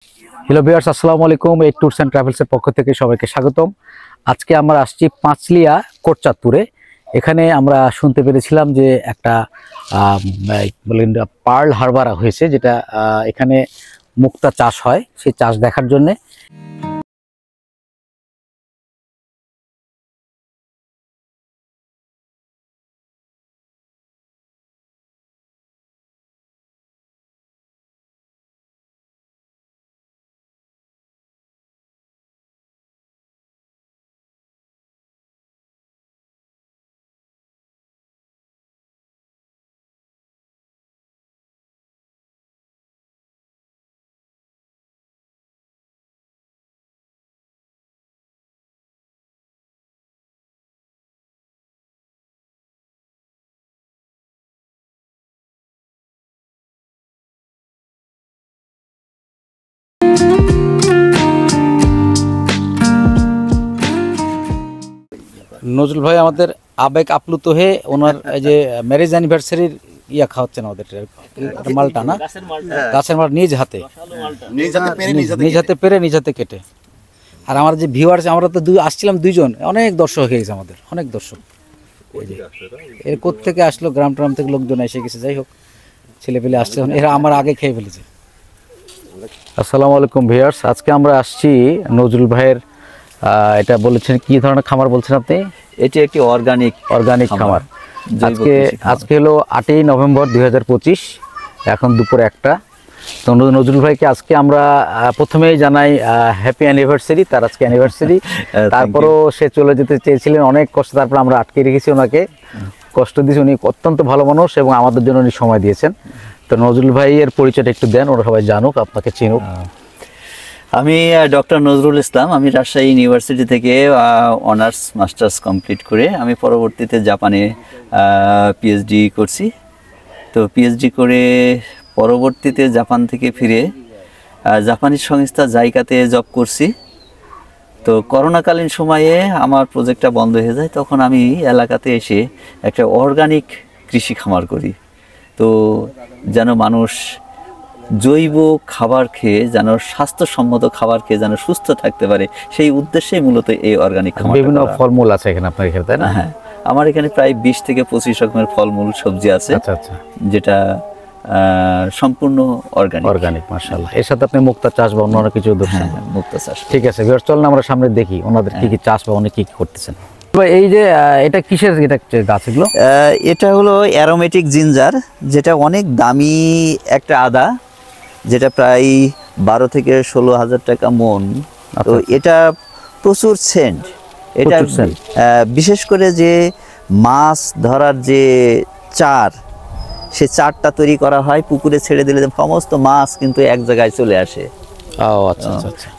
Hello viewers, আসসালামু আলাইকুম। এই ট্যুরস অ্যান্ড ট্রাভেলসের পক্ষ থেকে সবাইকে স্বাগতম। আজকে আমরা আসছি পাঁচলিয়া কোটচাঁদপুরে। এখানে আমরা শুনতে পেরেছিলাম যে একটা বলেন পার্ল হারবার হয়েছে, যেটা এখানে মুক্তা চাষ হয়, সেই চাষ দেখার জন্যে নজরুল ভাই আমাদের আবেগ আপ্লুত হয়ে ওনার এই যে ম্যারেজ অ্যানিভার্সারির খাওয়াচ্ছেন আমাদের মালটা, না গাছের মাল নিজ হাতে পেরে নিজ হাতে কেটে। আর আমার যে ভিউয়ার্স, আমরা তো আসছিলাম দুইজন, অনেক দর্শক হয়ে গেছে আমাদের, অনেক দর্শক। এর কোত্থেকে আসলো, গ্রাম ট্রাম থেকে লোকজন এসে গেছে। যাই হোক, ছেলে পেলে আসছে, এরা আমার আগে খেয়ে ফেলেছে। আসসালামু আলাইকুম ভিউয়ার্স, আজকে আমরা আসছি নজরুল ভাইয়ের এটা বলেছেন কি ধরনের খামার বলছেন আপনি? এটি একটি অর্গানিক খামার। আজকে হলো 8ই নভেম্বর 2025, এখন দুপুর 1টা। তো নজরুল ভাইকে আজকে আমরা প্রথমেই জানাই হ্যাপি অ্যানিভার্সারি, তার আজকে অ্যানিভার্সারি। তারপরও সে চলে যেতে চেয়েছিলেন অনেক কষ্ট, তারপর আমরা আটকে রেখেছি ওনাকে, কষ্ট দিয়েছি। উনি অত্যন্ত ভালো মানুষ এবং আমাদের জন্য উনি সময় দিয়েছেন। তো নজরুল ভাইয়ের পরিচয়টা একটু দেন, ওরা সবাই জানুক, আপনাকে চিনুক। আমি ডক্টর নজরুল ইসলাম। আমি রাজশাহী ইউনিভার্সিটি থেকে অনার্স মাস্টার্স কমপ্লিট করে আমি পরবর্তীতে জাপানে পিএইচডি করছি। তো পিএইচডি করে পরবর্তীতে জাপান থেকে ফিরে জাপানিজ সংস্থা জাইকাতে জব করছি। তো করোনাকালীন সময়ে আমার প্রজেক্টটা বন্ধ হয়ে যায়, তখন আমি এলাকাতে এসে একটা অর্গানিক কৃষি খামার করি। তো যেন মানুষ জৈব খাবার খেয়ে, যেন স্বাস্থ্যসম্মত খাবার খেয়ে যেন সুস্থ থাকতে পারে, সেই উদ্দেশ্যেই মূলত এই অর্গানিক খামার। বিভিন্ন ফলমূল আছে এখানে আপনার এখানে, তাই না? হ্যাঁ, আমার এখানে প্রায় 20 থেকে 25 রকমের ফলমূল সবজি আছে। আচ্ছা আচ্ছা, যেটা সম্পূর্ণ অর্গানিক। মাশাআল্লাহ। এর সাথে আপনি মুক্তা চাষ বা অন্য কিছু ধরছেন? হ্যাঁ, মুক্তা চাষ। ঠিক আছে ভিউয়ার্স, চলুন আমরা সামনে দেখি ওনাদের কি কি চাষ বা উনি কি কি করতেছেন। এই যে এটা কিসের গাছ এগুলো? এটা হলো অ্যারোমেটিক জিঞ্জার, যেটা অনেক দামি একটা আদা, যেটা প্রায় 12 থেকে 16,000 টাকা মন। তো এটা প্রচুর সেন্ট। এটা বিশেষ করে যে মাছ ধরার যে চার, সে চারটা তৈরি করা হয়, পুকুরে ছেড়ে দিলে সমস্ত মাছ কিন্তু এক জায়গায় চলে আসে।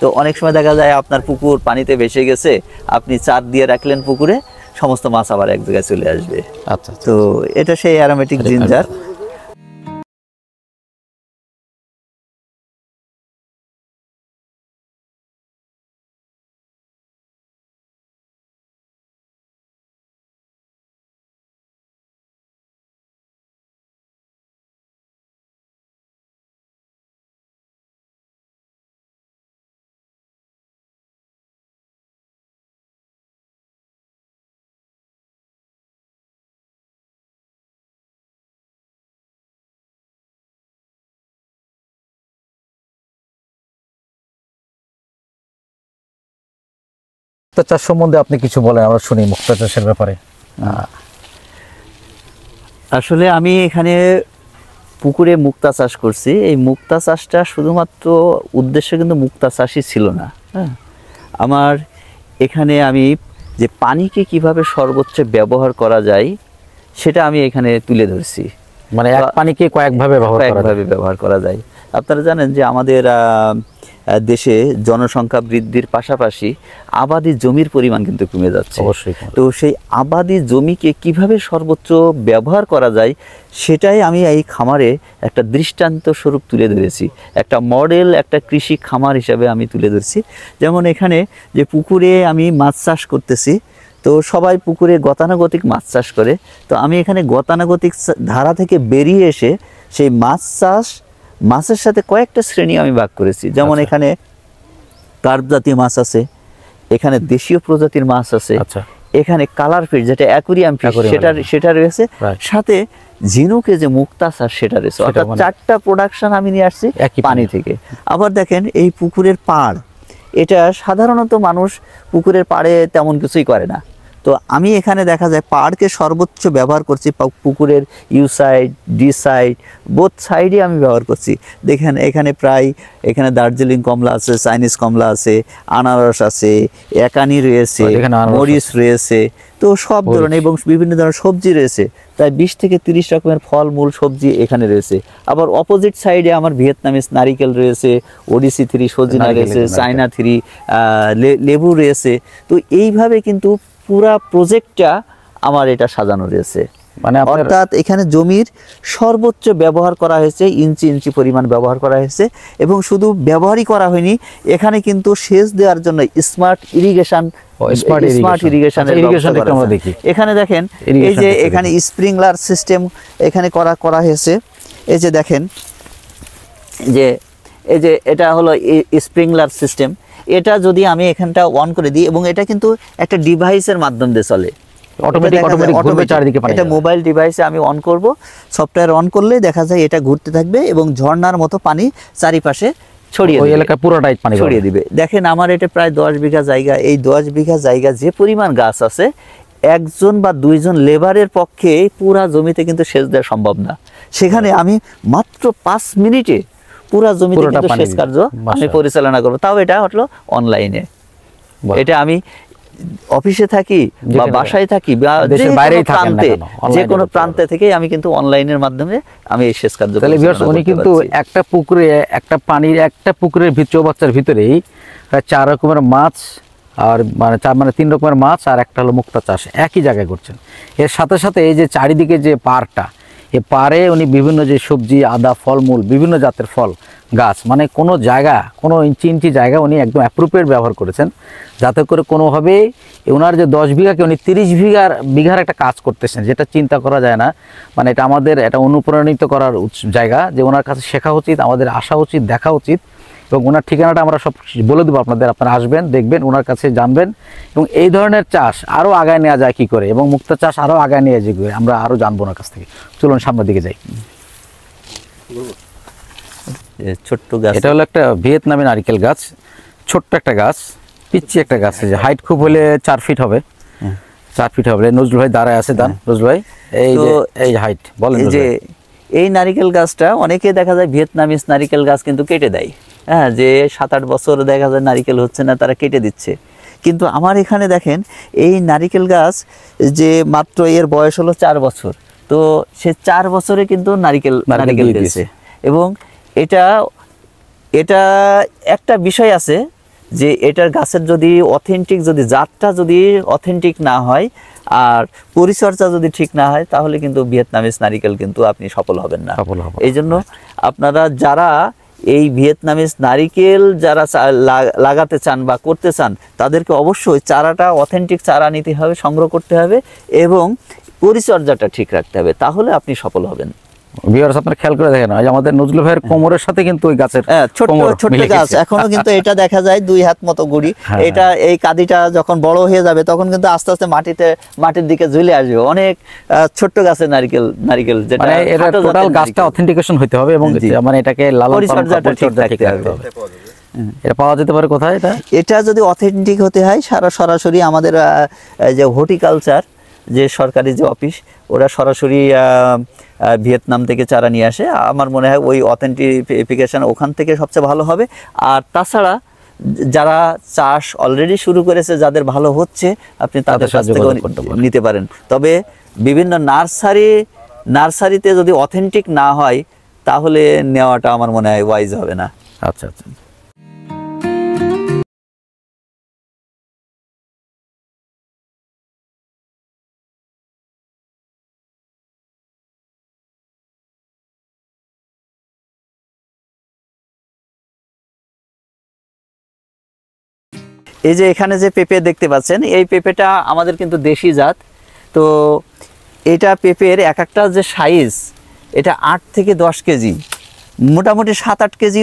তো অনেক সময় দেখা যায় আপনার পুকুর পানিতে ভেসে গেছে, আপনি চার দিয়ে রাখলেন পুকুরে, সমস্ত মাছ আবার এক জায়গায় চলে আসবে। আচ্ছা, তো এটা সেই অ্যারোমেটিক জিঞ্জার। মুক্তা চাষ সম্বন্ধে আপনি কিছু বলেন, আমরা শুনি মুক্তা চাষের ব্যাপারে। আসলে আমি এখানে পুকুরে মুক্তা চাষ করছি। এই মুক্তা চাষটা শুধুমাত্র উদ্দেশ্য কিন্তু মুক্তা চাষই ছিল না। হ্যাঁ, আমার এখানে আমি যে পানিকে কিভাবে সর্বোচ্চ ব্যবহার করা যায় সেটা আমি এখানে তুলে ধরছি। মানে এক পানিকে কয়েকভাবে ব্যবহার করা যায়। আপনারা জানেন যে আমাদের দেশে জনসংখ্যা বৃদ্ধির পাশাপাশি আবাদি জমির পরিমাণ কিন্তু কমে যাচ্ছে। অবশ্যই। তো সেই আবাদি জমিকে কিভাবে সর্বোচ্চ ব্যবহার করা যায় সেটাই আমি এই খামারে একটা দৃষ্টান্ত স্বরূপ তুলে ধরেছি, একটা মডেল, একটা কৃষি খামার হিসাবে আমি তুলে ধরছি। যেমন এখানে যে পুকুরে আমি মাছ চাষ করতেছি, তো সবাই পুকুরে গতানুগতিক মাছ চাষ করে, তো আমি এখানে গতানুগতিক ধারা থেকে বেরিয়ে এসে সেই মাছ চাষ মাছের সাথে কয়েকটা শ্রেণী আমি ভাগ করেছি, যেমন আচ্ছা। এখানে কার্প জাতীয় মাছ আছে, এখানে দেশীয় প্রজাতির মাছ আছে, আচ্ছা। এখানে কালার ফিশ যেটা অ্যাকুরিয়াম ফিশ সেটা রয়েছে, Right. সাথে ঝিনুকে যে মুক্তাচার সেটা রয়েছে। অর্থাৎ মানে- 4টা প্রোডাকশন আমি নিয়ে আসছি একই পানি থেকে। আবার দেখেন এই পুকুরের পাড়, এটা সাধারণত মানুষ পুকুরের পাড়ে তেমন কিছুই করে না, তো আমি এখানে দেখা যায় পাড়কে সর্বোচ্চ ব্যবহার করছি। পুকুরের U side D side both সাইডে আমি ব্যবহার করছি। দেখেন এখানে এখানে দার্জিলিং কমলা আছে, চাইনিজ কমলা আছে, আনারস আছে, একানি রয়েছে, এখানে আনারস মরিচ রয়েছে, তো সব ধরনের এবং বিভিন্ন ধরনের সবজি রয়েছে। প্রায় 20 থেকে 30 রকমের ফল মূল সবজি এখানে রয়েছে। আবার অপোজিট সাইডে আমার ভিয়েতনামিজ নারিকেল রয়েছে, ওডিসি 3 সজিনা রয়েছে, চায়না 3 লেবু রয়েছে। তো এইভাবে কিন্তু পুরা প্রজেক্টটা আমার এটা সাজানো রয়েছে। মানে অর্থাৎ এখানে জমির সর্বোচ্চ ব্যবহার করা হয়েছে, ইঞ্চি ইঞ্চি পরিমাণ ব্যবহার করা হয়েছে, এবং শুধু ব্যবহারই করা হয়নি, এখানে কিন্তু সেচ দেওয়ার জন্য স্মার্ট ইরিগেশন এখানে দেখেন এই যে এখানে স্প্রিংলার সিস্টেম এখানে করা হয়েছে। এই যে দেখেন এই যে এটা হলো স্প্রিংলার সিস্টেম। এটা যদি আমি এখানটা অন করে দিই, এবং এটা কিন্তু একটা ডিভাইসের মাধ্যম দিয়ে চলে, অটোমেটিক ঘুরবে চারিদিকে পানি। এটা মোবাইল ডিভাইসে আমি অন করব, সফটওয়্যার অন করলে দেখা যায় এটা ঘুরতে থাকবে এবং ঝর্ণার মতো পানি চারিপাশে ওই এলাকায় পুরোটাই পানি ছড়িয়ে দিবে। দেখেন আমার এটা প্রায় 10 বিঘা জায়গা, এই 10 বিঘা জায়গা যে পরিমাণ গাছ আছে, একজন বা দুইজন লেবারের পক্ষে পুরা জমিতে কিন্তু সেচ দেওয়া সম্ভব না। সেখানে আমি মাত্র 5 মিনিটে পুরা জমিতে কিন্তু সেচ কার্য আমি পরিচালনা করব, তাও এটা হলো অনলাইনে। এটা আমি অফিসে থাকি বা বাসায় থাকি বা দেশের বাইরেই থাকেন না কেন, যে কোনো প্রান্তে থেকে আমি কিন্তু অনলাইনের মাধ্যমে আমি এই সেচ কার্য। তাহলে ভিউয়ার্স, উনি কিন্তু একটা পুকুরে একটা পুকুরের চৌবাচ্চার ভিতরেই প্রায় 4 রকমের মাছ, আর মানে 3 রকমের মাছ, আর একটা হলো মুক্তা চাষ একই জায়গায় করছেন। এর সাথে সাথে এই যে চারিদিকে যে পাড়টা, এই পাড়ে উনি বিভিন্ন যে সবজি, আদা, ফলমূল, বিভিন্ন জাতের ফল গাছ, মানে কোনো জায়গা, কোনো ইঞ্চি জায়গা উনি একদম অ্যাপ্রোপ্রিয়েট ব্যবহার করেছেন, যাতে করে কোনোভাবে ওনার যে 10 বিঘাকে উনি 30 বিঘার একটা কাজ করতেছেন, যেটা চিন্তা করা যায় না। মানে এটা আমাদের এটা অনুপ্রাণিত করার জায়গা, যে ওনার কাছে শেখা উচিত, আমাদের আসা উচিত, দেখা উচিত। এবং ওনার ঠিকানাটা আমরা সব বলে দেবো আপনাদের, আপনারা আসবেন, দেখবেন, ওনার কাছে জানবেন, এবং এই ধরনের চাষ আরও আগায় নেওয়া যায় কী করে, এবং মুক্তা চাষ আরও আগায় নিয়ে যায় আমরা আরও জানবো ওনার কাছ থেকে। চলুন সামনের দিকে যাই। ছোট্ট গাছ, এটা হলো একটা ভিয়েতনামি নারিকেল গাছ, ছোট্ট একটা গাছ, পিচ্ছি একটা গাছ, যে হাইট খুব হলে 4 ফিট হবে, 4 ফিট হবে। নজরুল ভাই দাঁড়ায় আছে, নজরুল ভাই এই হাইট বলেন। যে এই নারিকেল গাছটা অনেকে দেখা যায় ভিয়েতনামিজ নারিকেল গাছ কিন্তু কেটে দেয়, হ্যাঁ, যে 7-8 বছর দেখা যায় নারিকেল হচ্ছে না, তারা কেটে দিচ্ছে। কিন্তু আমার এখানে দেখেন এই নারিকেল গাছ যে মাত্র এর বয়স হলো 4 বছর, তো সে 4 বছরে কিন্তু নারিকেল দিয়েছে। এবং এটা একটা বিষয় আছে যে এটার গাছের যদি অথেন্টিক, যদি জাতটা যদি অথেন্টিক না হয় আর পরিচর্যা যদি ঠিক না হয়, তাহলে কিন্তু ভিয়েতনামিজ নারিকেল কিন্তু আপনি সফল হবেন না। এই জন্য আপনারা যারা এই ভিয়েতনামিজ নারিকেল যারা লাগাতে চান বা করতে চান, তাদেরকে অবশ্যই চারাটা অথেন্টিক চারা নিতে হবে, সংগ্রহ করতে হবে, এবং পরিচর্যাটা ঠিক রাখতে হবে, তাহলে আপনি সফল হবেন। ভিউয়ার্স, আপনারা খেয়াল করে দেখেন, আমাদের নজরুল ভাইয়ের কোমরের সাথে কিন্তু ওই গাছের ছোট গাছ এখনো কিন্তু এটা দেখা যায় 2 হাত মতো গুড়ি। এটা এই কাদিটা যখন বড় হয়ে যাবে, তখন কিন্তু আস্তে আস্তে মাটির দিকে ঝুলে আসবে। অনেক ছোট্ট গাছের নারিকেল যেটা মানে এর টোটাল গাছটা অথেন্টিকেশন হতে হবে, এবং মানে এটাকে পরিচর্যাটা ঠিক রাখতে হবে। এটা পাওয়া যেতে পারে কোথায়? এটা যদি অথেন্টিক হতে হয়, সরাসরি আমাদের যে হর্টিকালচার যে সরকারি যে অফিস, ওরা সরাসরি ভিয়েতনাম থেকে চারা নিয়ে আসে। আমার মনে হয় ওই অথেন্টিফিকেশন ওখান থেকে সবচেয়ে ভালো হবে। আর তাছাড়া যারা চাষ অলরেডি শুরু করেছে, যাদের ভালো হচ্ছে, আপনি তাদের কাছ থেকে নিতে পারেন। তবে বিভিন্ন নার্সারিতে যদি অথেন্টিক না হয়, তাহলে নেওয়াটা আমার মনে হয় ওয়াইজ হবে না। আচ্ছা। এই যে এখানে যে পেঁপে দেখতে পাচ্ছেন, এই পেঁপেটা আমাদের কিন্তু দেশি জাত। তো এটা পেঁপের এক একটা যে সাইজ, এটা 8 থেকে 10 কেজি, মোটামুটি 7-8 কেজি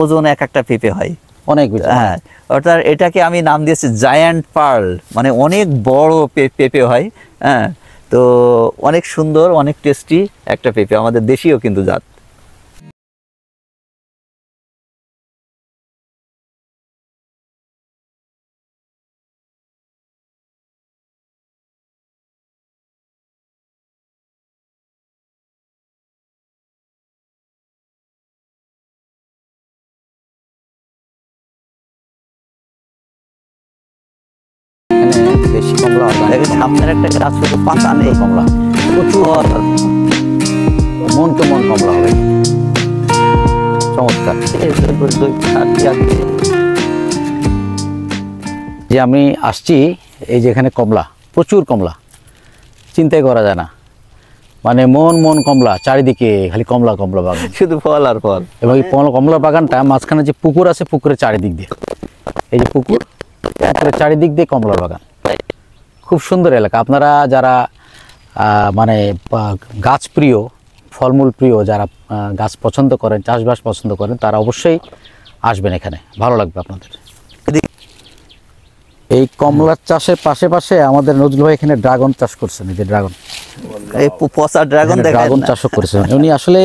ওজন এক একটা পেঁপে হয়। অনেক বেশি। হ্যাঁ, অর্থাৎ এটাকে আমি নাম দিয়েছি জায়ান্ট পার্ল, মানে অনেক বড় পেঁপে হয়। হ্যাঁ, তো অনেক সুন্দর, অনেক টেস্টি একটা পেঁপে, আমাদের দেশীয় কিন্তু জাত। এখানে দেশি কমলা, দেখেন সামনের একটা গাছ শুধু পাতা নেই, কমলা প্রচুর, মনকে মন কমলা হবে, চমৎকার। যে আমি আসছি, এই যে এখানে কমলা, প্রচুর কমলা, চিন্তাই করা যায় না, মানে মন কমলা, চারিদিকে খালি কমলা কমলা বাগান, শুধু ফল আর ফল। এবং এই কমলা বাগানটা মাঝখানে যে পুকুর আছে, পুকুরের চারিদিক দিয়ে, এই যে পুকুর, পুকুরের চারিদিক দিয়ে কমলার বাগান, খুব সুন্দর এলাকা। আপনারা যারা মানে গাছ প্রিয়, ফলমূল প্রিয়, যারা গাছ পছন্দ করেন, চাষবাস পছন্দ করেন, তারা অবশ্যই আসবেন এখানে, ভালো লাগবে আপনাদের। এই কমলার চাষের পাশে আমাদের নজরুল ভাই এখানে ড্রাগন চাষ করছেন, এই যে ড্রাগন, এই পচা ড্রাগন, ড্রাগন চাষও করেছেন উনি। আসলে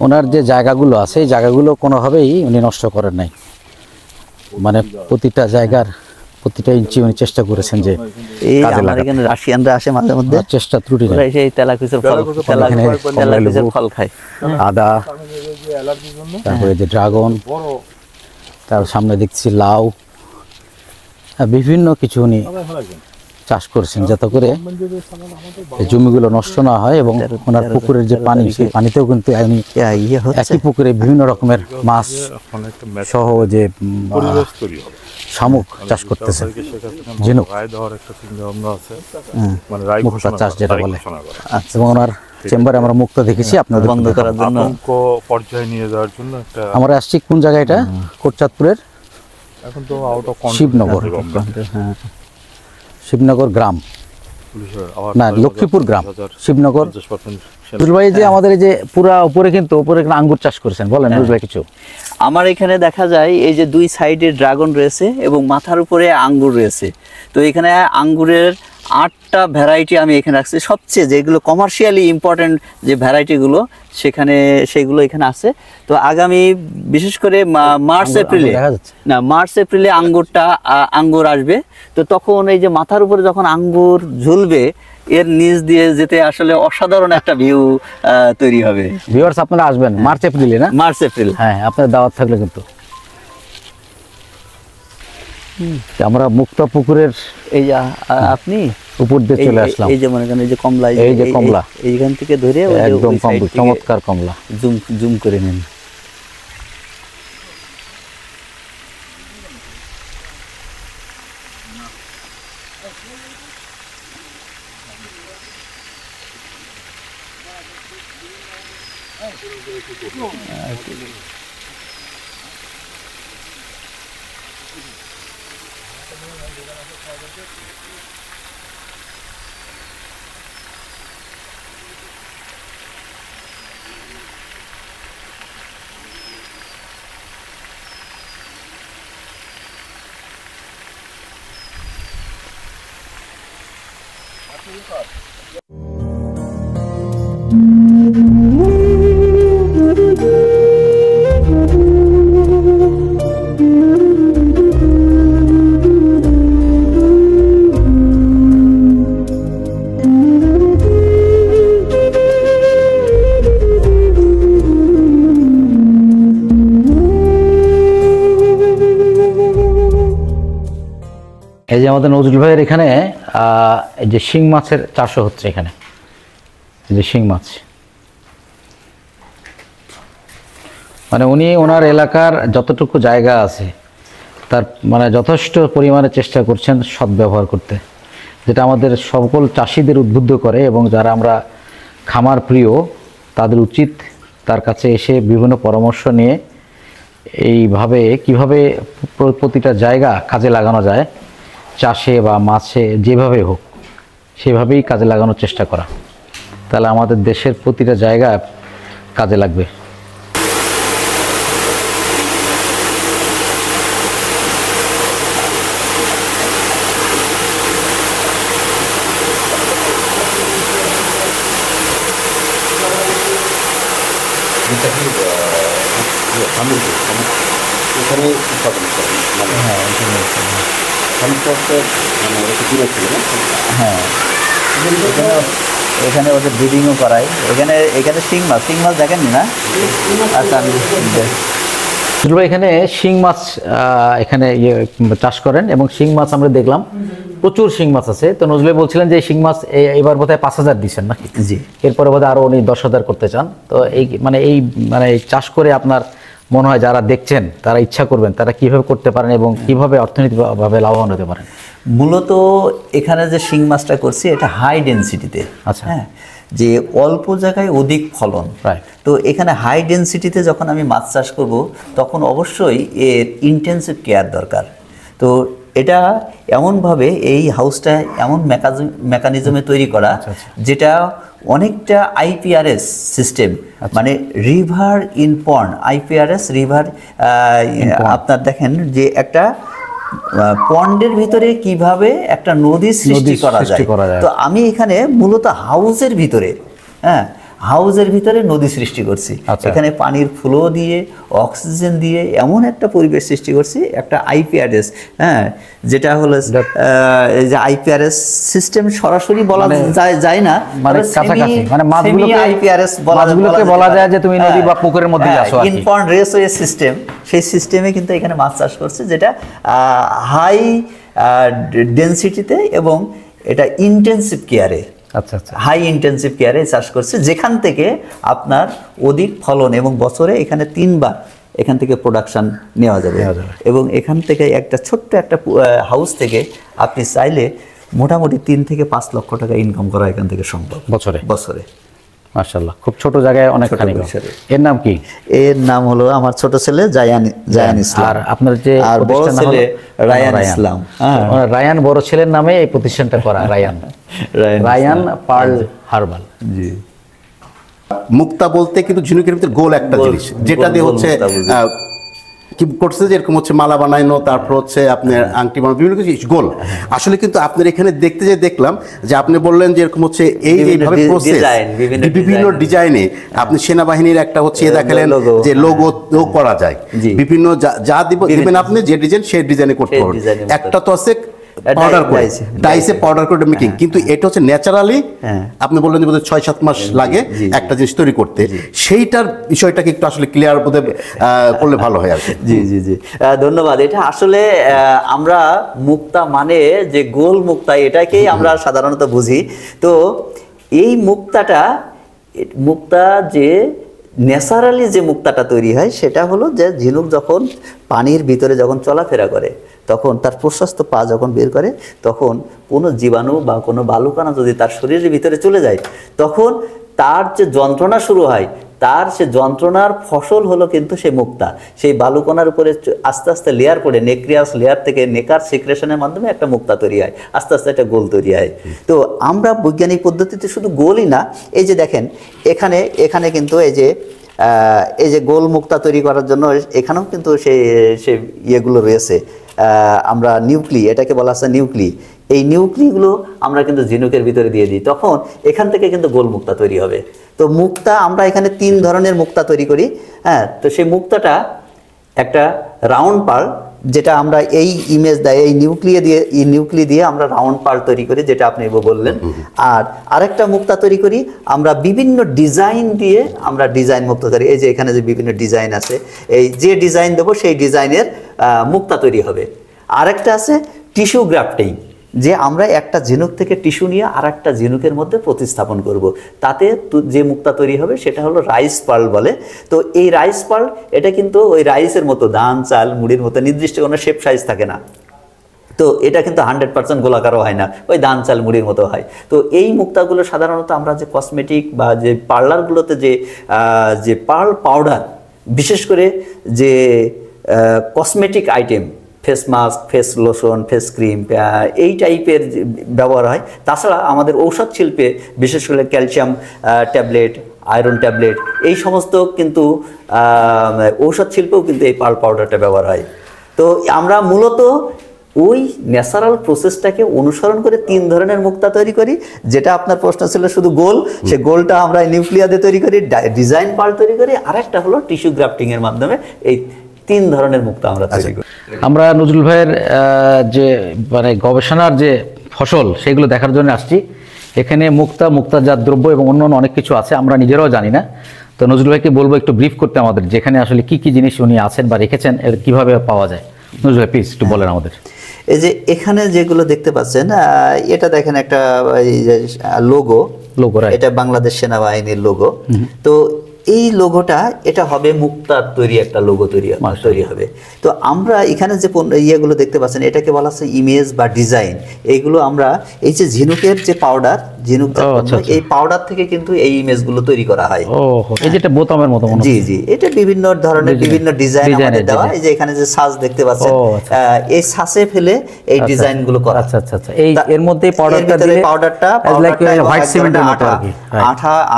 ওনার যে জায়গাগুলো আছে, এই জায়গাগুলো কোনোভাবেই উনি নষ্ট করেন নাই, মানে প্রতিটা জায়গার প্রতিটা ইঞ্চি উনি চেষ্টা করেছেন যে এই কাজে আমার লাগাতে। এখানে রাশিয়ানরা আসে মাঝে মধ্যে, চেষ্টা ত্রুটি নেই। ওরা এসে এই তেলাকুচের ফল খায়। আদা, তারপরে যে ড্রাগন, তার সামনে দেখছি লাউ, বিভিন্ন কিছু উনি চাষ করছেন, যাতে করে এই জমিগুলো নষ্ট না হয়, এবং ওনার পুকুরের যে পানি, সেই পানিতেও কিন্তু উনি একই পুকুরে বিভিন্ন রকমের মাছ সহ যে শামুক চাষ করতেছেন, ঝিনুক, মুক্তা চাষ যেটা বলে। এবং ওনার চেম্বারে আমরা মুক্তা দেখেছি, আপনাদের বন্ধ করার জন্য, পর্যায়ে নিয়ে যাওয়ার জন্য একটা। আমরা আসছি কোন জায়গায়, এটা কোটচাঁদপুরের এখন তো আউট অফ শিবনগর, শিবনগর গ্রাম না, লক্ষ্মীপুর গ্রাম, শিবনগর। নজরুল ভাই যে আমাদের এই যে পুরা উপরে, কিন্তু উপরে আঙ্গুর চাষ করেছেন, বলেন নজরুল ভাই কিছু। আমার এখানে দেখা যায় এই যে দুই সাইডে ড্রাগন রয়েছে এবং মাথার উপরে আঙ্গুর রয়েছে। তো এখানে আঙ্গুরের 8টা ভ্যারাইটি আমি এখানে রাখছি, সবচেয়ে যেগুলো কমার্শিয়ালি ইম্পর্টেন্ট যে ভ্যারাইটিগুলো সেগুলো এখানে আছে। তো আগামী বিশেষ করে মার্চ এপ্রিলে আঙ্গুর আসবে। তো তখন এই যে মাথার উপরে যখন আঙ্গুর ঝুলবে, এর নিচ দিয়ে যেতে আসলে অসাধারণ একটা ভিউ তৈরি হবে। ভিউয়ার্স আপনারা আসবেন মার্চ এপ্রিলে, না? মার্চ এপ্রিল, হ্যাঁ, আপনার দাওয়াত থাকলে কিন্তু। আমরা মুক্তা পুকুরের এই যে আপনি উপর দিয়ে চলে আসলাম। এই যে মনে করেন এই যে কমলা, এই যে কমলা, এইখান থেকে ধরে একদম চমৎকার কমলা, জুম করে নেন। এই যে আমাদের নজরুল ভাইয়ের এখানে এই যে শিং মাছের চাষও হচ্ছে এখানে, এই যে শিং মাছ, মানে উনি ওনার এলাকার যতটুকু জায়গা আছে তার মানে যথেষ্ট পরিমাণে চেষ্টা করছেন সদ্ব্যবহার করতে, যেটা আমাদের সকল চাষিদের উদ্বুদ্ধ করে। এবং যারা আমরা খামার প্রিয়, তাদের উচিত তার কাছে এসে বিভিন্ন পরামর্শ নিয়ে এইভাবে কিভাবে প্রতিটা জায়গা কাজে লাগানো যায়, চাষে বা মাছে যেভাবে হোক সেভাবেই কাজে লাগানোর চেষ্টা করা, তাহলে আমাদের দেশের প্রতিটা জায়গা কাজে লাগবে। এখানে উৎপাদন করেন মানে হ্যাঁ এখানে খানিকটা হচ্ছে মানে একটু দূরে ছিল না হ্যাঁ এখানে ওদের ব্রিডিংও করায়। এখানে এখানে শিং মাছ দেখেননি না? আচ্ছা আমি নজরুল ভাই এখানে শিং মাছ এখানে চাষ করেন এবং শিং মাছ আমরা দেখলাম প্রচুর শিং মাছ আছে। তো নজরুল ভাই বলছিলেন যে শিং মাছ এবার বোধহয় 5,000 দিচ্ছেন নাকি? জি। এরপরে বোধহয় আরো উনি 10,000 করতে চান। তো এই মানে চাষ করে আপনার মনে হয় যারা দেখছেন তারা ইচ্ছা করবেন তারা কিভাবে করতে পারেন এবং কিভাবে অর্থনৈতিকভাবে লাভবান হতে পারেন? মূলত এখানে যে শিং মাছটা করছি এটা হাই ডেনসিটিতে। আচ্ছা। হ্যাঁ, যে অল্প জায়গায় অধিক ফলন। Right. তো এখানে হাই ডেনসিটিতে যখন আমি মাছ চাষ করব তখন অবশ্যই এর ইন্টেন্সিভ কেয়ার দরকার। তো এটা এমনভাবে এই হাউসটা এমন মেকানিজমে তৈরি করা যেটা অনেকটা আইপিআরএস সিস্টেম, মানে river in pond, IPRS river. আপনার দেখেন যে একটা পন্ডের ভিতরে কিভাবে একটা নদী সৃষ্টি করা যায়। তো আমি এখানে মূলত হাউসের ভিতরে, হ্যাঁ হাউসের ভিতরে নদী সৃষ্টি করছি। এখানে পানির ফ্লো দিয়ে অক্সিজেন দিয়ে এমন একটা পরিবেশ সৃষ্টি করছি, একটা আইপিআরএস, হ্যাঁ যেটা হলো যে আইপিআরএস সিস্টেম সরাসরি বলা যায় না, মানে কাছাকাছি, মানে মাছগুলোকে আইপিআরএস বলা যায় যে তুমি নদী বা পুকুরের মধ্যে আছো আর কি। ইনপন্ড রেসওয়ে সিস্টেম, সেই সিস্টেমে কিন্তু এখানে মাছ চাষ করছে যেটা হাই ডেনসিটিতে এবং এটা ইন্টেন্সিভ কেয়ারে, আচ্ছা আচ্ছা, হাই ইন্টেন্সিভ কেয়ারে চাষ করছে, যেখান থেকে আপনার অধিক ফলন এবং বছরে এখানে 3 বার এখান থেকে প্রোডাকশন নেওয়া যাবে। এবং এখান থেকে একটা ছোট্ট একটা হাউস থেকে আপনি চাইলে মোটামুটি 3 থেকে 5 লক্ষ টাকা ইনকাম করা এখান থেকে সম্ভব বছরে। মাশাআল্লাহ, খুব ছোট জায়গায় অনেকখানি। এর নাম কি? এর নাম হলো আমার ছোট ছেলে জায়ান ইসলাম, আর আপনার যে বড় ছেলে রায়ান ইসলাম। রায়ান বড় ছেলের নামে এই প্রতিষ্ঠানটা করা, রায়ান পার্ল হার্বাল। জি। মুক্তা বলতে কিন্তু ঝিনুকের ভিতরে গোল একটা জিনিস, যেটা দিয়ে হচ্ছে কি করছে যে এরকম হচ্ছে মালা বানানো, তারপর হচ্ছে আপনার আংটি বানানো, বিভিন্ন কিছু গোল। আসলে কিন্তু আপনার এখানে দেখতে যে দেখলাম যে আপনি বললেন যে এরকম হচ্ছে এইভাবে প্রসেস বিভিন্ন ডিজাইনে আপনি সেনাবাহিনীর একটা হচ্ছে দেখালেন যে লোগো করা যায়, বিভিন্ন যা দিবেন আপনি যে ডিজাইন সেই ডিজাইনে করতে পারবেন। একটা তো আছে পাউডার করে ডাইসে পাউডার করে মেকিং, কিন্তু এটা হচ্ছে ন্যাচারালি আপনি বললেন যে 6-7 মাস লাগে একটা জিনিস তৈরি করতে, সেইটার বিষয়টাকে একটু আসলে ক্লিয়ার বোধ করলে ভালো হয় আর কি। জি জি জি, ধন্যবাদ। এটা আসলে আমরা মুক্তা মানে যে গোল মুক্তা, এটাকেই আমরা সাধারণত বুঝি। তো এই মুক্তা যে ন্যাচারালি যে মুক্তাটা তৈরি হয় সেটা হলো যে ঝিনুক যখন পানির ভিতরে যখন চলাফেরা করে তখন তার প্রশস্ত পা যখন বের করে তখন কোনো জীবাণু বা কোনো বালুকণা যদি তার শরীরের ভিতরে চলে যায় তখন তার যে যন্ত্রণা শুরু হয়, তার সে যন্ত্রণার ফসল হলো কিন্তু সেই মুক্তা। সেই বালুকণার উপরে আস্তে আস্তে লেয়ার পড়ে, নেক্রিয়াস লেয়ার থেকে নেকার সিক্রেশনের মাধ্যমে একটা মুক্তা তৈরি হয়, আস্তে আস্তে একটা গোল তৈরি হয়। তো আমরা বৈজ্ঞানিক পদ্ধতিতে শুধু গোলই না, এই যে দেখেন এখানে কিন্তু এই যে গোল মুক্তা তৈরি করার জন্য এখানেও কিন্তু সে ইয়েগুলো রয়েছে। আমরা নিউক্লি, এটাকে বলা আছে নিউক্লি, এই নিউক্লিগুলো আমরা কিন্তু ঝিনুকের ভিতরে দিয়ে দিই, তখন এখান থেকে কিন্তু গোল মুক্তা তৈরি হবে। তো মুক্তা আমরা এখানে 3 ধরনের মুক্তা তৈরি করি। হ্যাঁ, তো সেই মুক্তাটা একটা রাউন্ড পার্ল, যেটা আমরা এই ইমেজ দেয় এই নিউক্লি দিয়ে আমরা রাউন্ড পার্ল তৈরি করি, যেটা আপনি বললেন। আর আরেকটা মুক্তা তৈরি করি আমরা বিভিন্ন ডিজাইন দিয়ে, আমরা ডিজাইন মুক্তা করি। এই যে এখানে যে বিভিন্ন ডিজাইন আছে, এই যে ডিজাইন দেবো সেই ডিজাইনের মুক্তা তৈরি হবে। আরেকটা আছে টিস্যু গ্রাফটিং, যে আমরা একটা ঝিনুক থেকে টিস্যু নিয়ে আর একটা ঝিনুকের মধ্যে প্রতিস্থাপন করব, তাতে যে মুক্তা তৈরি হবে সেটা হলো রাইস পার্ল বলে। তো এই রাইস পার্ল এটা কিন্তু ওই রাইসের মতো, ধান চাল মুড়ির মতো নির্দিষ্ট কোনো শেপ সাইজ থাকে না। তো এটা কিন্তু 100% গোলাকারও হয় না, ওই ধান চাল মুড়ির মতো হয়। তো এই মুক্তাগুলো সাধারণত আমরা যে কসমেটিক বা যে পার্লারগুলোতে যে পার্ল পাউডার, বিশেষ করে যে cosmetic item, face mask, face lotion, face cream, এই টাইপের ব্যবহার হয়। তাছাড়া আমাদের ঔষধ শিল্পে বিশেষ করে ক্যালসিয়াম ট্যাবলেট, আয়রন ট্যাবলেট, এই সমস্ত কিন্তু ঔষধ শিল্পেও কিন্তু এই পার্ল পাউডারটা ব্যবহার হয়। তো আমরা মূলত ওই ন্যাচারাল প্রসেসটাকে অনুসরণ করে 3 ধরনের মুক্তা তৈরি করি। যেটা আপনার প্রশ্ন ছিল শুধু গোল, সে গোলটা আমরা নিউক্লিয়া দিয়ে তৈরি করি, ডিজাইন পার্ট তৈরি করি, আরেকটা হলো টিস্যু গ্রাফটিং এর মাধ্যমে। এই 3 ধরনের মুক্তা আমরা তৈরি করি। আমরা নজরুল ভাইয়ের যে মানে গবেষণার যে ফসল সেগুলো দেখার জন্য আসছি। এখানে মুক্তাজাত দ্রব্য এবং অন্যান্য অনেক কিছু আছে, আমরা নিজেরাও জানি না। তো নজরুল ভাইকে বলবো একটু ব্রিফ করতে আমাদের, যেখানে আসলে কি কি জিনিস উনি আছেন বা রেখেছেন, এর কিভাবে পাওয়া যায়। নজরুল ভাই প্লিজ একটু বলেন আমাদের। এই যে এখানে যেগুলো দেখতে পাচ্ছেন, এটা দেখেন একটা লোগো, এটা বাংলাদেশ সেনাবাহিনীর লোগো। তো এই লোগোটা এটা হবে মুক্তার তৈরি একটা লোগো তৈরি হবে। তো আমরা এখানে যে ইয়েগুলো দেখতে পাচ্ছেন এটাকে বলা হচ্ছে ইমেজ বা ডিজাইন। এইগুলো আমরা এই যে ঝিনুকের যে পাউডার, ঝিনুক এই পাউডার থেকে কিন্তু এই ইমেজগুলো তৈরি করা হয়। এই যেটা বোতামের মতো মনে হচ্ছে। জি জি, এটা বিভিন্ন ধরনের বিভিন্ন ডিজাইন আমাদের দেওয়া। এই যে এখানে যে সাজ দেখতে পাচ্ছেন, এই সাজে ফেলে এই ডিজাইনগুলো করা। আচ্ছা আচ্ছা আচ্ছা, এই এর মধ্যে পাউডারটা হোয়াইট সিমেন্টের মতো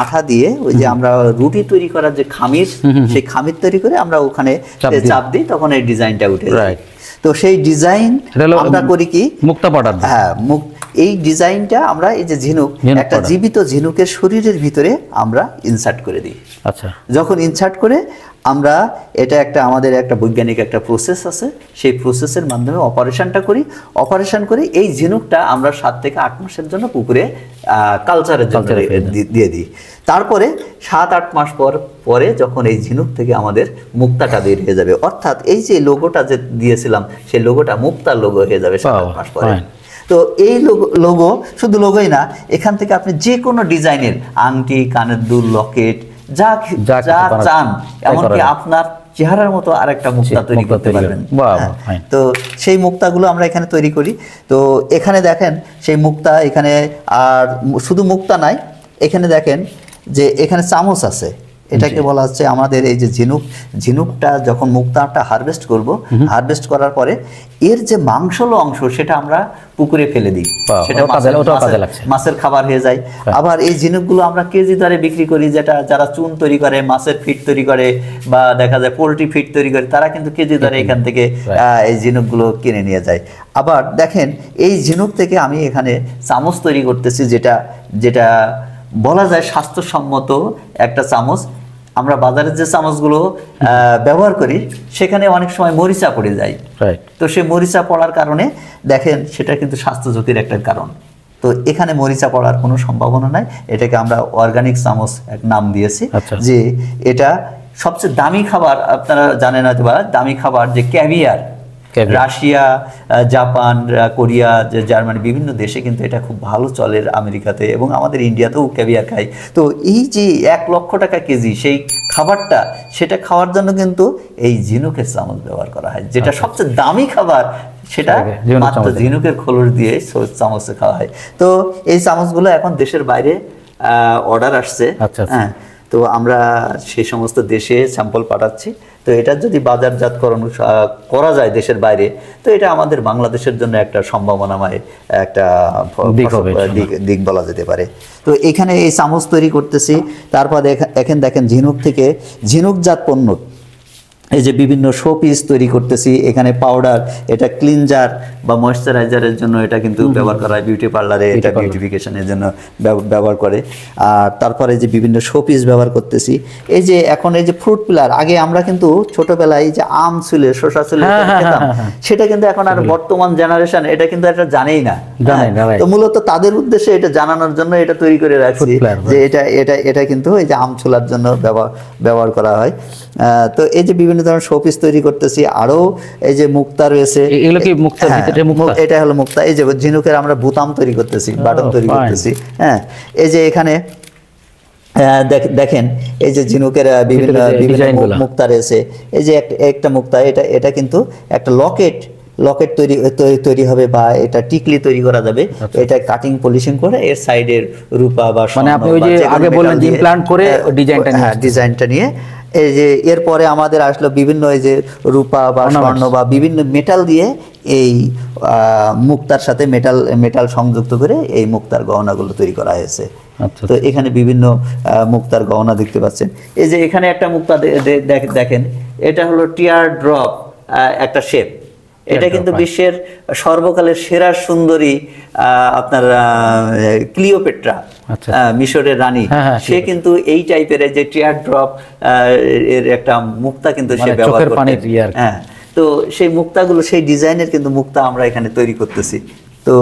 আঠা দিয়ে ওই যে আমরা রুটি তৈরি করার যে খামির, সেই খামির তৈরি করে আমরা ওখানে চাপ দিই, তখন এই ডিজাইনটা উঠে যায়। তো সেই ডিজাইন আমরা করি কি মুক্তা পাউডার। হ্যাঁ, এই ডিজাইনটা আমরা এই যে ঝিনুক, একটা জীবিত ঝিনুকের শরীরের ভিতরে আমরা ইনসার্ট করে দিই। আচ্ছা, যখন ইনসার্ট করে আমরা এটা আমাদের একটা বৈজ্ঞানিক একটা প্রসেস আছে, সেই প্রসেসের মাধ্যমে অপারেশন করি এই ঝিনুকটা আমরা 7 থেকে 8 মাসের জন্য পুকুরে কালচারের জন্য দিয়ে দিই। তারপরে 7-8 মাস পরে যখন এই ঝিনুক থেকে আমাদের মুক্তাটা বের হয়ে যাবে, অর্থাৎ এই যে লোগোটা যে দিয়েছিলাম সেই লোগোটা মুক্তার লোগো হয়ে যাবে 7-8 মাস পরে। তো এই লোগো শুধু লোগোই না, এখান থেকে আপনি যে কোনো ডিজাইনের আংটি, কানের দুল, লকেট যা চান, এমনকি আপনার চেহারার মতো আরেকটা মুক্তা তৈরি করতে পারবেন। তো সেই মুক্তাগুলো আমরা এখানে তৈরি করি। তো এখানে দেখেন সেই মুক্তা, এখানে আর শুধু মুক্তা নাই, এখানে দেখেন যে এখানে চামচ আছে। এটাকে বলা হচ্ছে আমাদের এই যে ঝিনুকটা যখন মুক্তাটা হারভেস্ট করব, হারভেস্ট করার পরে এর যে মাংসল অংশ সেটা আমরা পুকুরে ফেলে দিই, সেটা মাছের খাবার হয়ে যায়। আবার এই ঝিনুকগুলো আমরা কেজি দরে বিক্রি করি, যেটা যারা চুন তৈরি করে, মাছের ফিট তৈরি করে, বা দেখা যায় পোলট্রি ফিট তৈরি করে, তারা কিন্তু কেজি দরে এখান থেকে এই ঝিনুকগুলো কিনে নিয়ে যায়। আবার দেখেন এই ঝিনুক থেকে আমি এখানে চামচ তৈরি করতেছি, যেটা বলা যায় স্বাস্থ্যসম্মত একটা চামচ। আমরা বাজারের যে চামচগুলো ব্যবহার করি সেখানে অনেক সময় মরিচা পড়ে যায়। তো সেই মরিচা পড়ার কারণে দেখেন সেটা কিন্তু স্বাস্থ্য ঝুঁকির একটা কারণ। তো এখানে মরিচা পড়ার কোনো সম্ভাবনা নাই। এটাকে আমরা অর্গানিক চামচ এক নাম দিয়েছি, যে এটা সবচেয়ে দামি খাবার। আপনারা জানেন হয়তো বা দামি খাবার যে caviar, Russia, Japan, Korea, Germany, বিভিন্ন দেশে কিন্তু এটা খুব ভালো চলে, আমেরিকাতে এবং আমাদের ইন্ডিয়াতেও ক্যাভিয়ার খাই। তো এই যে 1 লক্ষ টাকা কেজি সেই খাবারটা, সেটা খাওয়ার জন্য কিন্তু এই ঝিনুকের চামচ ব্যবহার করা হয়, যেটা সবচেয়ে দামি খাবার, সেটা মাত্র ঝিনুকের খোলস দিয়ে চামচে খাওয়া হয়। তো এই চামচগুলো এখন দেশের বাইরে অর্ডার আসছে। হ্যাঁ, তো আমরা সেই সমস্ত দেশে স্যাম্পল পাঠাচ্ছি। তো এটা যদি বাজারজাতকরণ করা যায় দেশের বাইরে, তো এটা আমাদের বাংলাদেশের জন্য একটা সম্ভাবনাময় একটা দিক বলা যেতে পারে। তো এখানে এই চামচ তৈরি করতেছি। তারপর দেখেন ঝিনুক থেকে ঝিনুকজাত পণ্য, এই যে বিভিন্ন শো পিস তৈরি করতেছি। এখানে পাউডার, এটা ক্লিনজার বা ময়েশ্চারাইজারের জন্য এটা কিন্তু ব্যবহার করা হয়, বিউটি পার্লারে এটা বিউটিফিকেশনের জন্য ব্যবহার করে। আর তারপরে যে বিভিন্ন শো পিস ব্যবহার করতেছি। এই যে এখন এই যে ফ্রুট পিলার, আগে আমরা কিন্তু ছোটবেলায় যে আম ছিল, শসা ছিল খেতাম, সেটা কিন্তু এখন আর বর্তমান জেনারেশন এটা কিন্তু এটা জানেই না। তো মূলত তাদের উদ্দেশ্যে এটা জানানোর জন্য এটা তৈরি করে রাখছি, যে এটা কিন্তু এই যে আম ছোলার জন্য ব্যবহার করা হয়। তো এই যে বিভিন্ন ধরনের শোপিস তৈরি করতেছি। আরো এই যে মুক্তা রয়েছে, এটা হলো মুক্তা। এই যে ঝিনুকের আমরা বোতাম তৈরি করতেছি, বাটন তৈরি করতেছি। হ্যাঁ, এই যে এখানে দেখেন এই যে ঝিনুকের বিভিন্ন মুক্তা রয়েছে। এই যে একটা মুক্তা, এটা কিন্তু একটা লকেট তৈরি হবে, বা এটা টিকলি তৈরি করা যাবে। এটা কাটিং পলিশিং করে এর সাইডের রূপা বা মানে আপনি ওই যে আগে বললেন যে ইমপ্ল্যান্ট করে ডিজাইনটা নিয়ে এই যে এরপরে আমাদের আসলো বিভিন্ন এই যে রূপা বা স্বর্ণ বা বিভিন্ন মেটাল দিয়ে এই মুক্তার সাথে মেটাল সংযুক্ত করে এই মুক্তার গহনাগুলো তৈরি করা হয়েছে। তো এখানে বিভিন্ন মুক্তার গহনা দেখতে পাচ্ছেন। এই যে এখানে একটা মুক্তা দেখেন, এটা হলো টিয়ার ড্রপ একটা শেপ। এটা কিন্তু বিশ্বের সর্বকালের সেরা সুন্দরী আপনার ক্লিওপেট্রা, মিশরের রানী, সে কিন্তু এই টাইপের যে টিয়ার ড্রপ এর একটা মুক্তা কিন্তু সে ব্যবহার করতে। হ্যাঁ, তো সেই মুক্তাগুলো, সেই ডিজাইনের কিন্তু মুক্তা আমরা এখানে তৈরি করতেছি। তো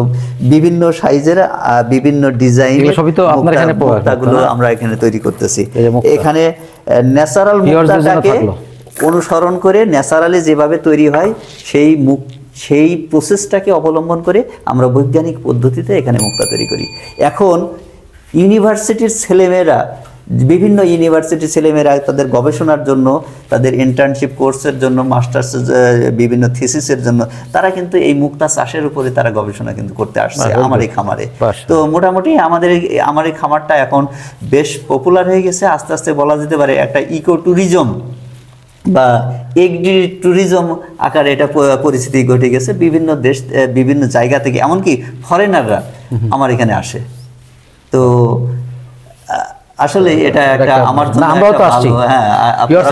বিভিন্ন সাইজের বিভিন্ন ডিজাইন মুক্তাগুলো আমরা এখানে তৈরি করতেছি। এখানে ন্যাচারাল মুক্তাটাকে অনুসরণ করে ন্যাচারালি যেভাবে তৈরি হয় সেই প্রসেসটাকে অবলম্বন করে আমরা বৈজ্ঞানিক পদ্ধতিতে এখানে মুক্তা তৈরি করি। এখন ইউনিভার্সিটির ছেলেমেয়েরা, বিভিন্ন ইউনিভার্সিটির ছেলেমেয়েরা তাদের গবেষণার জন্য, তাদের ইন্টার্নশিপ কোর্সের জন্য, মাস্টার্স বিভিন্ন থিসিসের জন্য তারা কিন্তু এই মুক্তা চাষের উপরে তারা গবেষণা কিন্তু করতে আসছে আমার এই খামারে। তো মোটামুটি আমার এই খামারটা এখন বেশ পপুলার হয়ে গেছে। আস্তে আস্তে বলা যেতে পারে একটা ইকো ট্যুরিজম বা এগ্রি ট্যুরিজম আকারে এটা পরিস্থিতি ঘটে গেছে। বিভিন্ন দেশ, বিভিন্ন জায়গা থেকে, এমনকি ফরেনাররা আমার এখানে আসে। তো আসলে এটা একটা আমার জন্য আমরাও তো আসছি,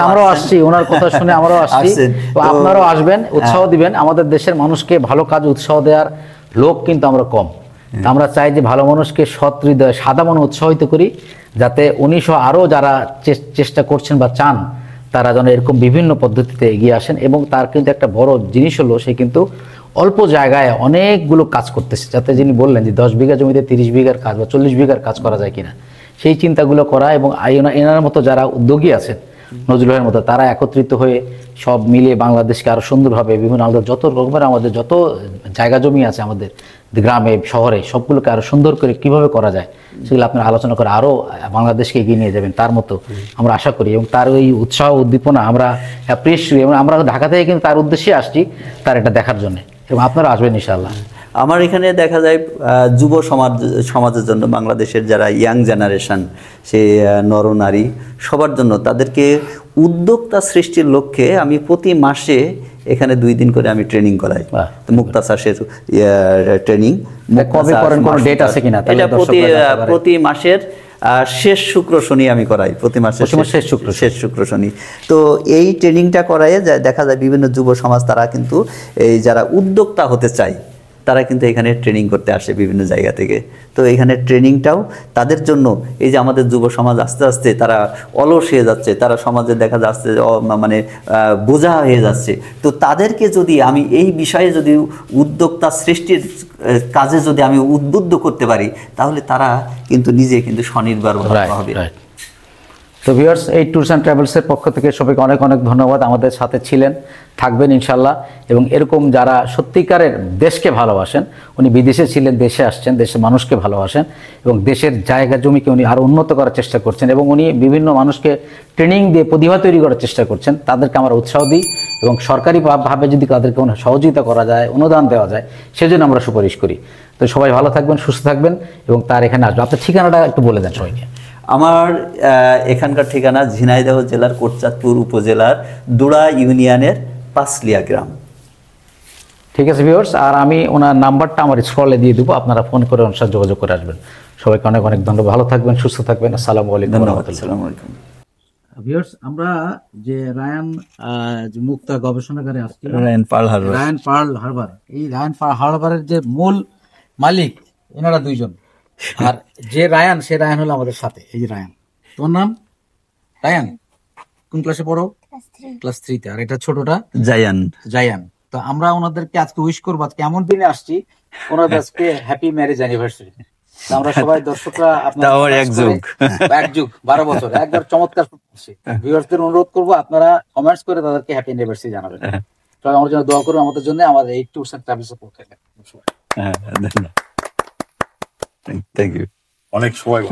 আমরাও আসছি, ওনার কথা শুনে আমরাও আসছি। তো আপনারাও আসবেন, উৎসাহ দিবেন। আমাদের দেশের মানুষকে ভালো কাজ উৎসাহ দেওয়ার লোক কিন্তু আমরা কম। আমরা চাই যে ভালো মানুষকে সৎ হৃদয়, সাদা মনে উৎসাহিত করি, যাতে 1900 আরও যারা চেষ্টা করছেন বা চান তারা যেন এরকম বিভিন্ন পদ্ধতিতে এগিয়ে আসেন। এবং তার কিন্তু একটা বড় জিনিস হলো, সে কিন্তু অল্প জায়গায় অনেকগুলো কাজ করতেছে। যাতে যিনি বললেন যে 10 বিঘা জমিতে 30 বিঘার কাজ বা 40 বিঘার কাজ করা যায় কিনা, সেই চিন্তাগুলো করা। এবং এনার মতো যারা উদ্যোগী আছেন, নজরুল ভাইয়ের মতো, তারা একত্রিত হয়ে সব মিলিয়ে বাংলাদেশকে আরো সুন্দরভাবে বিভিন্ন যত রকমের আমাদের যত জায়গা জমি আছে আমাদের গ্রামে শহরে, সবগুলোকে আরো সুন্দর করে কিভাবে করা যায় সেগুলো আপনারা আলোচনা করে আরো বাংলাদেশকে এগিয়ে নিয়ে যাবেন, তার মতো আমরা আশা করি। এবং তার ওই উৎসাহ উদ্দীপনা আমরা অ্যাপ্রিশিয়েট করি। এবং আমরা ঢাকা থেকে কিন্তু তার উদ্দেশ্যে আসছি, তার এটা দেখার জন্য। এবং আপনারা আসবেন ইনশাআল্লাহ। আমার এখানে দেখা যায় যুব সমাজের জন্য, বাংলাদেশের যারা ইয়াং জেনারেশন, সে নরনারী, সবার জন্য তাদেরকে উদ্যোক্তা সৃষ্টির লক্ষ্যে আমি প্রতি মাসে এখানে 2 দিন করে আমি ট্রেনিং করাই। মুক্তা চাষের ট্রেনিং এটা প্রতি মাসের শেষ শুক্র শনি আমি করাই, প্রতি মাসের শেষ শুক্র শনি। তো এই ট্রেনিংটা করাই দেখা যায় বিভিন্ন যুব সমাজ তারা কিন্তু এই যারা উদ্যোক্তা হতে চায় তারা কিন্তু এখানে ট্রেনিং করতে আসে বিভিন্ন জায়গা থেকে। তো এখানে ট্রেনিংটাও তাদের জন্য, এই যে আমাদের যুব সমাজ আস্তে আস্তে তারা অলস হয়ে যাচ্ছে, তারা সমাজে দেখা যাচ্ছে মানে বোঝা হয়ে যাচ্ছে। তো তাদেরকে যদি আমি এই বিষয়ে যদি উদ্যোক্তা সৃষ্টির কাজে যদি আমি উদ্বুদ্ধ করতে পারি, তাহলে তারা কিন্তু নিজে কিন্তু স্বনির্ভর হবে। তো ভিউয়ার্স, এই ট্যুরস অ্যান্ড ট্রাভেলসের পক্ষ থেকে সবাইকে অনেক অনেক ধন্যবাদ। আমাদের সাথে ছিলেন, থাকবেন ইনশাল্লাহ। এবং এরকম যারা সত্যিকারের দেশকে ভালোবাসেন, উনি বিদেশে ছিলেন, দেশে আসছেন, দেশের মানুষকে ভালোবাসেন এবং দেশের জায়গা জমিকে উনি আরও উন্নত করার চেষ্টা করছেন। এবং উনি বিভিন্ন মানুষকে ট্রেনিং দিয়ে প্রতিভা তৈরি করার চেষ্টা করছেন। তাদেরকে আমরা উৎসাহ দিই এবং সরকারিভাবে যদি তাদেরকে সহযোগিতা করা যায়, অনুদান দেওয়া যায়, সেজন্য আমরা সুপারিশ করি। তো সবাই ভালো থাকবেন, সুস্থ থাকবেন এবং তার এখানে আসবে। আপনার ঠিকানাটা একটু বলে দেন সবাইকে। আমার এখানকার ঠিকানা ঝিনাইদহ জেলার কোটচাঁদপুর উপজেলার দুড়া ইউনিয়নের পাঁচলিয়া গ্রাম। ঠিক আছে ভিউয়ার্স, আর আমি ওনার নাম্বারটা আমার স্ক্রলে দিয়ে দেবো, আপনারা ফোন করে ওনার সাথে যোগাযোগ করে আসবেন। সবাইকে অনেক অনেক ধন্যবাদ, ভালো থাকবেন, সুস্থ থাকবেন। আসসালামু আলাইকুম। আসসালামু আলাইকুম ভিউয়ার্স, আমরা যে রায়ান মুক্তা গবেষণাগারে আসছি, রায়ান পার্ল হারবার, এই রায়ান পার্ল হারবারের যে মূল মালিক এনারা 2 জন। আর যে রায়ান, সে রায়ান হলো আমাদের সাথে। এই যে রায়ান, তোমার নাম রায়ান, কোন ক্লাসে পড়ো? ক্লাস 3-তে। আর এটা ছোটটা জায়ান। তো আমরা ওনাদেরকে আজকে উইশ করবো, আজকে এমন দিনে আসছি ওনাদের আজকে হ্যাপি ম্যারেজ অ্যানিভার্সারি। আমরা সবাই দর্শকরা এক যুগ 12 বছর একবার চমৎকার ভিউয়ার্সদের অনুরোধ করবো, আপনারা কমেন্টস করে তাদেরকে হ্যাপি অ্যানিভার্সারি জানাবেন। সবাই আমার জন্য দোয়া করুন, আমাদের জন্য, আমাদের এই ট্যুরস এন্ড ট্রাভেলসের পক্ষে। Thank you. অনেক সময়